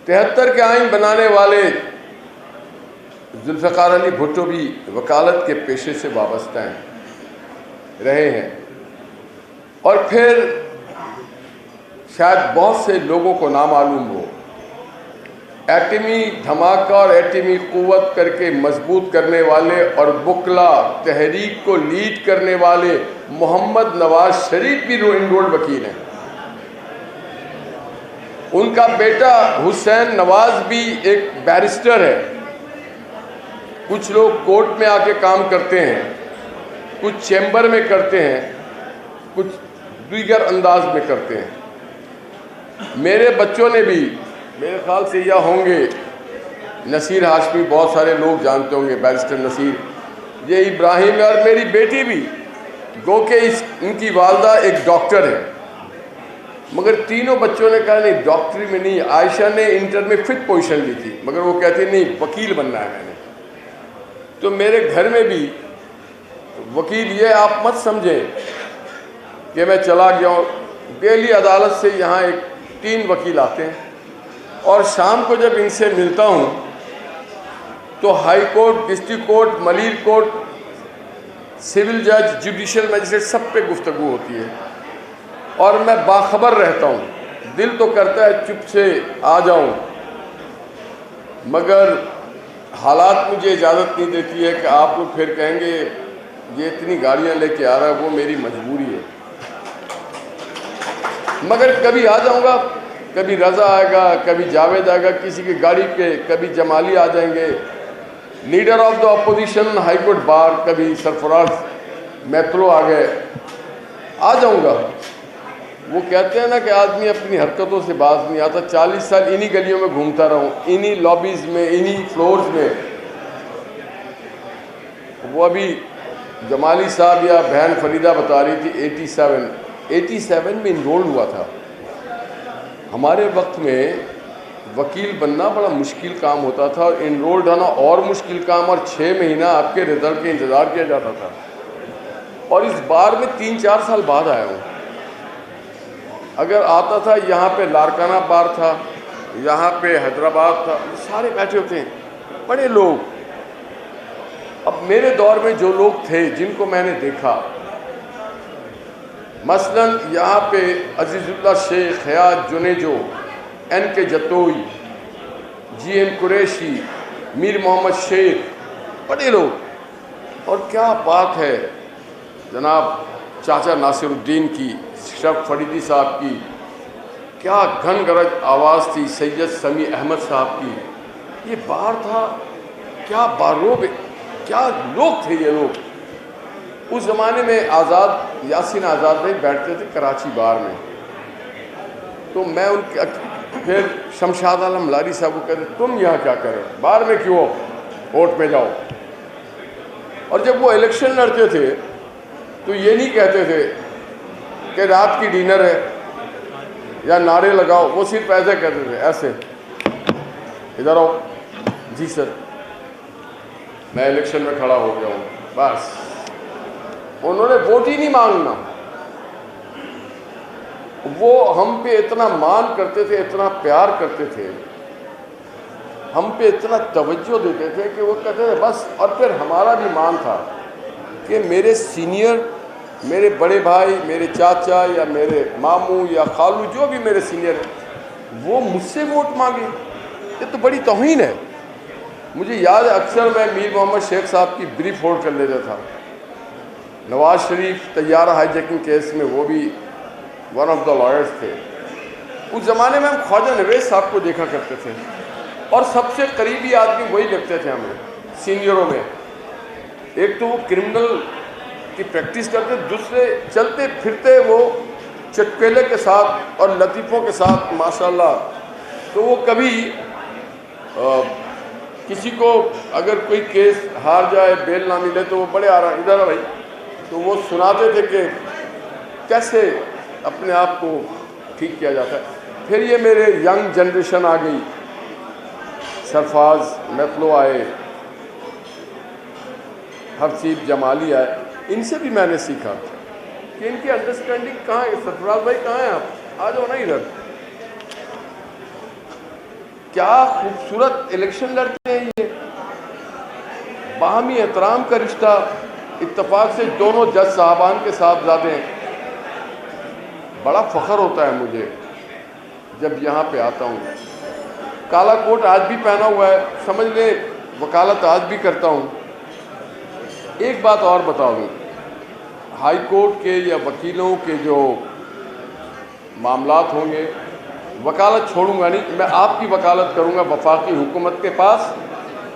73 کے آئین بنانے والے ذوالفقار علی بھٹو بھی وکالت کے پیشے سے وابستہ رہے ہیں، اور پھر شاید بہت سے لوگوں کو نامعلوم ہو، ایٹمی دھماکہ اور ایٹمی قوت کر کے مضبوط کرنے والے اور بکلا تحریک کو لیڈ کرنے والے محمد نواز شریف بھی انرولڈ وکیل ہیں۔ ان کا بیٹا حسین نواز بھی ایک بیرسٹر ہے۔ کچھ لوگ کورٹ میں آ کے کام کرتے ہیں، کچھ چیمبر میں کرتے ہیں، کچھ دیگر انداز میں کرتے ہیں۔ میرے بچوں نے بھی، میرے خیال سے یہ ہوں گے نصیر ہاشمی، بہت سارے لوگ جانتے ہوں گے بیرسٹر نصیر، یہ ابراہیم ہے، اور میری بیٹی بھی، گو کہ ان کی والدہ ایک ڈاکٹر ہے، مگر تینوں بچوں نے کہا نہیں ڈاکٹری میں نہیں۔ عائشہ نے انٹر میں ففتھ پوزیشن لی تھی، مگر وہ کہتی نہیں وکیل بننا ہے میں نے۔ تو میرے گھر میں بھی وکیل، یہ آپ مت سمجھیں کہ میں چلا گیا ہوں، ڈیلی عدالت سے یہاں 3 وکیل آتے ہیں، اور شام کو جب ان سے ملتا ہوں تو high court, district court, Malir court, civil جج، جوڈیشل مجسٹریٹ، سب پہ گفتگو ہوتی ہے، اور میں باخبر رہتا ہوں۔ دل تو کرتا ہے چپ سے آ جاؤں، مگر حالات مجھے اجازت نہیں دیتی ہے کہ آپ کو پھر کہیں گے یہ اتنی گاڑیاں لے کے آ رہا ہے، وہ میری مجبوری ہے۔ مگر کبھی آ جاؤں گا، کبھی رضا آئے گا، کبھی جاوید آئے گا کسی کی گاڑی پہ، کبھی جمالی آ جائیں گے، leader of the opposition high court bar, کبھی سرفراز میترو آ گئے، آ جاؤں گا۔ وہ کہتے ہیں نا کہ آدمی اپنی حرکتوں سے باز نہیں آتا۔ 40 سال انہی گلیوں میں گھومتا رہا ہوں، انہی لابیز میں، انہی فلورز میں۔ وہ ابھی جمالی صاحب یا بہن فریدہ بتا رہی تھی 87 میں انرول ہوا تھا۔ ہمارے وقت میں وکیل بننا بڑا مشکل کام ہوتا تھا، اور انرولڈ ہونا اور مشکل کام، اور 6 مہینہ آپ کے رزلٹ کے انتظار کیا جاتا تھا۔ اور اس بار میں 3-4 سال بعد آیا ہوں۔ اگر آتا تھا یہاں پہ لارکانہ بار تھا، یہاں پہ حیدرآباد تھا، سارے بیٹھے ہوتے ہیں بڑے لوگ۔ اب میرے دور میں جو لوگ تھے جن کو میں نے دیکھا، مثلا یہاں پہ عزیز اللہ شیخ، حیات جنیجو، این کے جتوئی، جی ایم قریشی، میر محمد شیخ، بڑے لوگ۔ اور کیا بات ہے جناب چاچا ناصر الدین کی، شرف فریدی صاحب کی، کیا گھن گرج آواز تھی سید سمیع احمد صاحب کی۔ یہ بار تھا، کیا باروب، کیا لوگ تھے یہ لوگ۔ اس زمانے میں یاسین آزاد بھائی بیٹھتے تھے کراچی بار میں، تو میں ان کے پھر شمشاد عالم لاری صاحب کو کہتے تم یہاں کیا کرو، بار میں کیوں ہو، ووٹ میں جاؤ۔ اور جب وہ الیکشن لڑتے تھے تو یہ نہیں کہتے تھے کہ رات کی ڈنر ہے یا نعرے لگاؤ، وہ صرف ایسے کہتے تھے، ایسے ادھر آؤ، جی سر میں الیکشن میں کھڑا ہو گیا ہوں، بس۔ انہوں نے ووٹ ہی نہیں مانگنا۔ وہ ہم پہ اتنا مان کرتے تھے، اتنا پیار کرتے تھے، ہم پہ اتنا توجہ دیتے تھے کہ وہ کہتے تھے بس۔ اور پھر ہمارا بھی مان تھا کہ میرے سینئر، میرے بڑے بھائی، میرے چاچا یا میرے ماموں یا خالو، جو بھی میرے سینئر ہیں، وہ مجھ سے ووٹ مانگے، یہ تو بڑی توہین ہے۔ مجھے یاد ہے اکثر میں میر محمد شیخ صاحب کی بریف ہولڈ کر لیتا تھا۔ نواز شریف طیارہ ہائی جیکنگ کیس میں وہ بھی ون آف دا لائرز تھے۔ اس زمانے میں ہم خواجہ نویز صاحب کو دیکھا کرتے تھے، اور سب سے قریبی آدمی وہی لگتے تھے ہمیں سینئروں میں۔ ایک تو وہ کرمنل کی پریکٹس کرتے، دوسرے چلتے پھرتے وہ چٹکیلے کے ساتھ اور لطیفوں کے ساتھ ماشاءاللہ۔ تو وہ کبھی کسی کو اگر کوئی کیس ہار جائے، بیل نہ ملے، تو وہ بڑے ادھر آ بھائی، تو وہ سناتے تھے کہ کیسے اپنے آپ کو ٹھیک کیا جاتا ہے۔ پھر یہ میرے ینگ جنریشن آ گئی، سرفراز میتلو آئے، حفصیب جمالی آئے، ان سے بھی میں نے سیکھا کہ ان کی انڈرسٹینڈنگ کہاں ہے۔ سرفراز بھائی کہاں ہیں آپ؟ آ جاؤ نا ادھر۔ کیا خوبصورت الیکشن لڑتے ہیں یہ، باہمی احترام کا رشتہ، اتفاق سے دونوں جج صاحبان کے صاحبزادے ہیں. بڑا فخر ہوتا ہے مجھے جب یہاں پہ آتا ہوں. کالا کوٹ آج بھی پہنا ہوا ہے، سمجھ لیں وکالت آج بھی کرتا ہوں. ایک بات اور بتا دوں، ہائی کورٹ کے یا وکیلوں کے جو معاملات ہوں گے، وکالت چھوڑوں گا نہیں. میں آپ کی وکالت کروں گا وفاقی حکومت کے پاس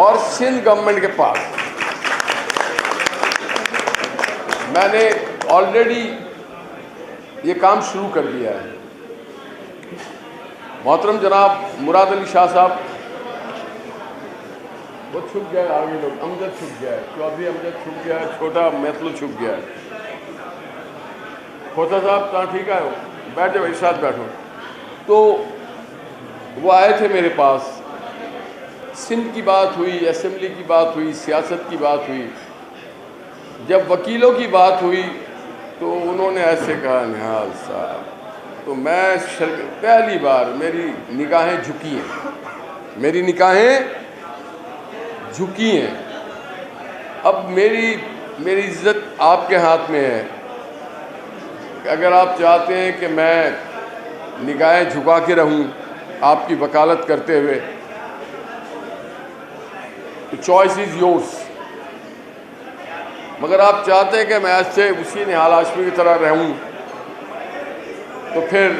اور سندھ گورنمنٹ کے پاس. میں نے آلریڈی یہ کام شروع کر دیا ہے. محترم جناب مراد علی شاہ صاحب، وہ چھپ گیا ہے، آگے لوگ، امجد چھپ گیا ہے، چودھری امجد چھپ گیا ہے، چھوٹا محتلو چھپ گیا ہے. کھوسا صاحب کہاں ٹھیک آئے ہو، بیٹھ جاؤ، ایک ساتھ بیٹھو. تو وہ آئے تھے میرے پاس، سندھ کی بات ہوئی، اسمبلی کی بات ہوئی، سیاست کی بات ہوئی. جب وکیلوں کی بات ہوئی تو انہوں نے ایسے کہا نہال صاحب. تو میں پہلی بار میری نگاہیں جھکی ہیں، میری نگاہیں جھکی ہیں. اب میری عزت آپ کے ہاتھ میں ہے. اگر آپ چاہتے ہیں کہ میں نگاہیں جھکا کے رہوں آپ کی وکالت کرتے ہوئے، چوائس از یورس. مگر آپ چاہتے ہیں کہ میں ایسے اسی نہال ہاشمی کی طرح رہوں تو پھر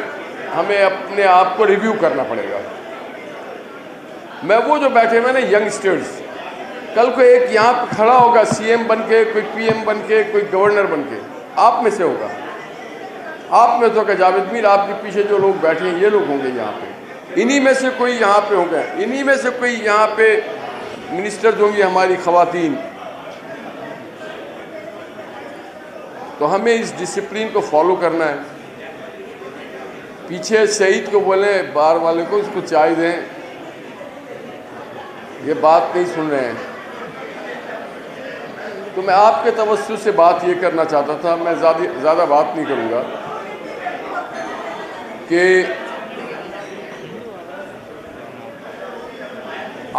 ہمیں اپنے آپ کو ریویو کرنا پڑے گا. میں وہ جو بیٹھے ہوئے نا ینگسٹرز، کل کو ایک یہاں پہ کھڑا ہوگا سی ایم بن کے، کوئی پی ایم بن کے، کوئی گورنر بن کے، آپ میں سے ہوگا. آپ میں تو کہ جاوید میر، آپ کے پیچھے جو لوگ بیٹھے ہیں یہ لوگ ہوں گے یہاں پہ. انہی میں سے کوئی یہاں پہ ہوں گے، انہی میں سے کوئی یہاں پہ منسٹرز ہوں گی ہماری خواتین. تو ہمیں اس ڈسپلین کو فالو کرنا ہے. پیچھے سعید کو بولیں بار والے کو اس کو چائے دیں، یہ بات نہیں سن رہے ہیں. تو میں آپ کے توسط سے بات یہ کرنا چاہتا تھا، میں زیادہ بات نہیں کروں گا، کہ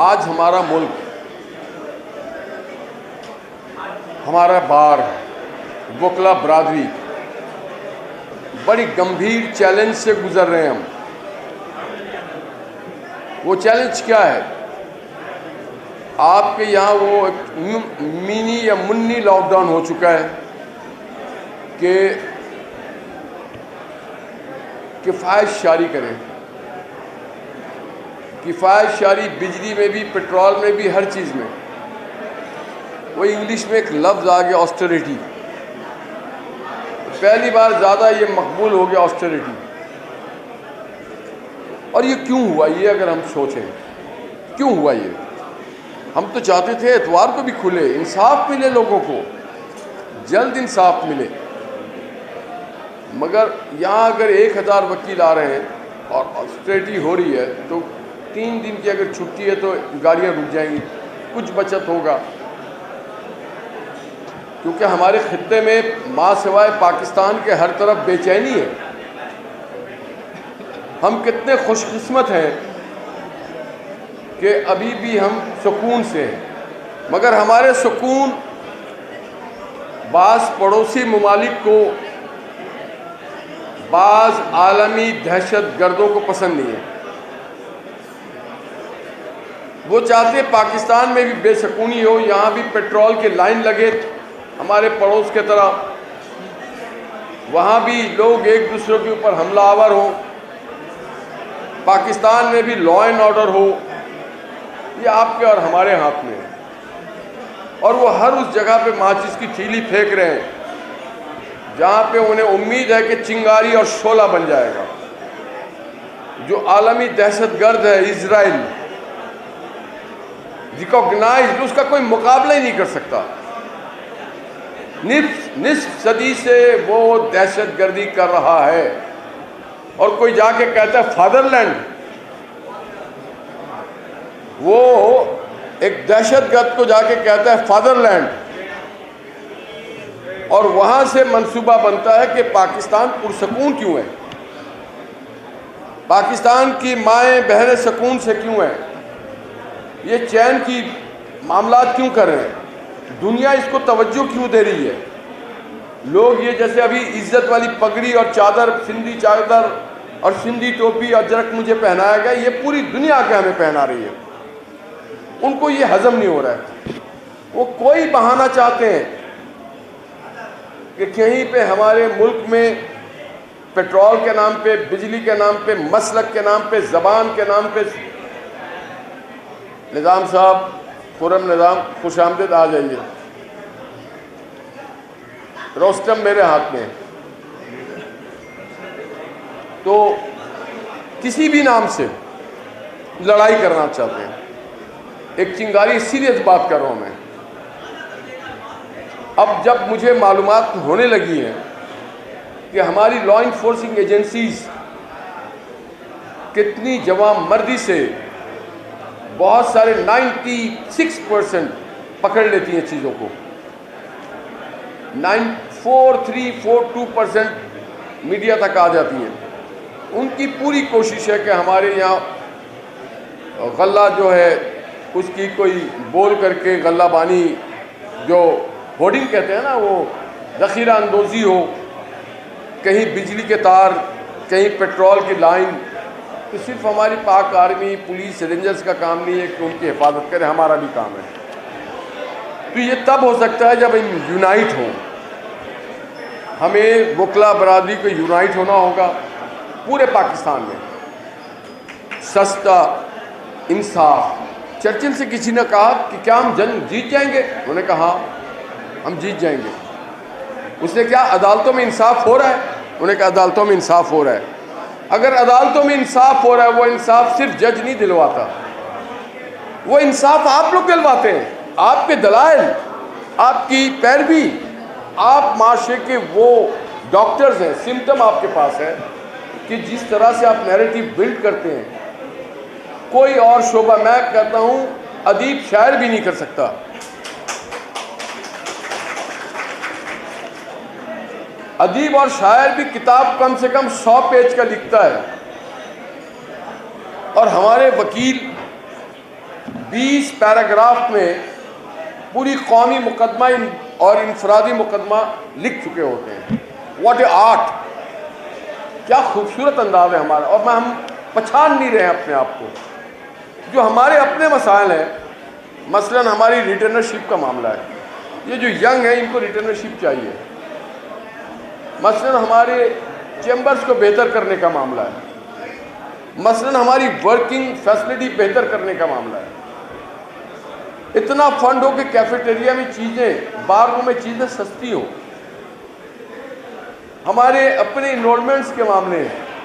آج ہمارا ملک، ہمارا بار، وکلا برادری بڑی گمبھیر چیلنج سے گزر رہے ہیں. ہم وہ چیلنج کیا ہے؟ آپ کے یہاں وہ منی یا منی لاک ڈاؤن ہو چکا ہے کہ کفایت شاری کریں. کفایت شاری بجلی میں بھی، پیٹرول میں بھی، ہر چیز میں. وہ انگلش میں ایک لفظ آ گیا آسٹریٹی. پہلی بار زیادہ یہ مقبول ہو گیا آسٹریٹی. اور یہ کیوں ہوا؟ یہ اگر ہم سوچیں کیوں ہوا یہ؟ ہم تو چاہتے تھے اتوار کو بھی کھلے، انصاف ملے لوگوں کو، جلد انصاف ملے. مگر یہاں اگر 1000 وکیل آ رہے ہیں اور آسٹریٹی ہو رہی ہے تو 3 دن کی اگر چھٹی ہے تو گاڑیاں رک جائیں گی، کچھ بچت ہوگا. کیونکہ ہمارے خطے میں ماں سوائے پاکستان کے ہر طرف بے چینی ہے. ہم کتنے خوش قسمت ہیں کہ ابھی بھی ہم سکون سے ہیں. مگر ہمارے سکون بعض پڑوسی ممالک کو، بعض عالمی دہشت گردوں کو پسند نہیں ہے. وہ چاہتے ہیں پاکستان میں بھی بے سکونی ہو، یہاں بھی پیٹرول کے لائن لگے ہمارے پڑوس کے طرح، وہاں بھی لوگ ایک دوسرے کے اوپر حملہ آور ہوں، پاکستان میں بھی لا اینڈ آرڈر ہو. یہ آپ کے اور ہمارے ہاتھ میں ہے. اور وہ ہر اس جگہ پہ ماچس کی تھیلی پھینک رہے ہیں جہاں پہ انہیں امید ہے کہ چنگاری اور شعلہ بن جائے گا. جو عالمی دہشت گرد ہے اسرائیل، ریکوگنائزڈ، اس کا کوئی مقابلہ ہی نہیں کر سکتا. نصف صدی سے وہ دہشت گردی کر رہا ہے. اور کوئی جا کے کہتا ہے فادر لینڈ، وہ ایک دہشت گرد کو جا کے کہتا ہے فادر لینڈ، اور وہاں سے منصوبہ بنتا ہے کہ پاکستان پرسکون کیوں ہے، پاکستان کی مائیں بہنیں سکون سے کیوں ہیں؟ یہ چین کی معاملات کیوں کر رہے ہیں؟ دنیا اس کو توجہ کیوں دے رہی ہے؟ لوگ یہ جیسے ابھی عزت والی پگڑی اور چادر، سندھی چادر اور سندھی ٹوپی اور جرک مجھے پہنایا گیا، یہ پوری دنیا کے ہمیں پہنا رہی ہے، ان کو یہ ہضم نہیں ہو رہا ہے۔ وہ کوئی بہانہ چاہتے ہیں کہ کہیں پہ ہمارے ملک میں پیٹرول کے نام پہ، بجلی کے نام پہ، مسلک کے نام پہ، زبان کے نام پہ۔ نظام صاحب، خرم نظام، خوش آمدید، آ جائیے۔ روسٹم میرے ہاتھ میں ہے، تو کسی بھی نام سے لڑائی کرنا چاہتے ہیں۔ ایک چنگاری سیریس بات کر رہا ہوں میں۔ اب جب مجھے معلومات ہونے لگی ہیں کہ ہماری لا انفورسنگ ایجنسیز کتنی جواں مردی سے بہت سارے 96% پکڑ لیتی ہیں چیزوں کو، 43-42% میڈیا تک آ جاتی ہیں۔ ان کی پوری کوشش ہے کہ ہمارے یہاں غلہ جو ہے اس کی کوئی بول کر کے غلہ بانی، جو ہوڈنگ کہتے ہیں نا، وہ ذخیرہ اندوزی ہو، کہیں بجلی کے تار، کہیں پیٹرول کی لائن۔ تو صرف ہماری پاک آرمی، پولیس، رینجرز کا کام نہیں ہے کہ ان کی حفاظت کرے، ہمارا بھی کام ہے۔ تو یہ تب ہو سکتا ہے جب ہم یونائٹ ہوں۔ ہمیں وکلا برادری کو یونائٹ ہونا ہوگا پورے پاکستان میں۔ سستا انصاف۔ چرچل سے کسی نے کہا کہ کیا ہم جنگ جیت جائیں گے؟ انہوں نے کہا ہاں ہم جیت جائیں گے۔ اس نے کیا عدالتوں میں انصاف ہو رہا ہے؟ انہوں نے کہا عدالتوں میں انصاف ہو رہا ہے۔ اگر عدالتوں میں انصاف ہو رہا ہے، وہ انصاف صرف جج نہیں دلواتا، وہ انصاف آپ لوگ دلواتے ہیں۔ آپ کے دلائل، آپ کی پیروی، آپ معاشرے کے وہ ڈاکٹرز ہیں، سمٹم آپ کے پاس ہے کہ جس طرح سے آپ نیریٹیو بلڈ کرتے ہیں، کوئی اور شعبہ، میں کہتا ہوں ادیب شاعر بھی نہیں کر سکتا۔ ادیب اور شاعر بھی کتاب کم سے کم 100 پیج کا لکھتا ہے، اور ہمارے وکیل 20 پیراگراف میں پوری قومی مقدمہ اور انفرادی مقدمہ لکھ چکے ہوتے ہیں۔ What a art! کیا خوبصورت انداز ہے ہمارا، اور ہم پہچان نہیں رہے ہیں اپنے آپ کو۔ جو ہمارے اپنے مسائل ہیں، مثلاً ہماری ریٹرنرشپ کا معاملہ ہے، یہ جو ینگ ہیں ان کو ریٹرنرشپ چاہیے۔ مثلاً ہمارے چیمبرز کو بہتر کرنے کا معاملہ ہے، مثلاً ہماری ورکنگ فیسلٹی بہتر کرنے کا معاملہ ہے۔ اتنا فنڈ ہو کہ کیفیٹیریا میں چیزیں، بار روم میں چیزیں سستی ہوں۔ ہمارے اپنے انرولمنٹس کے معاملے ہیں،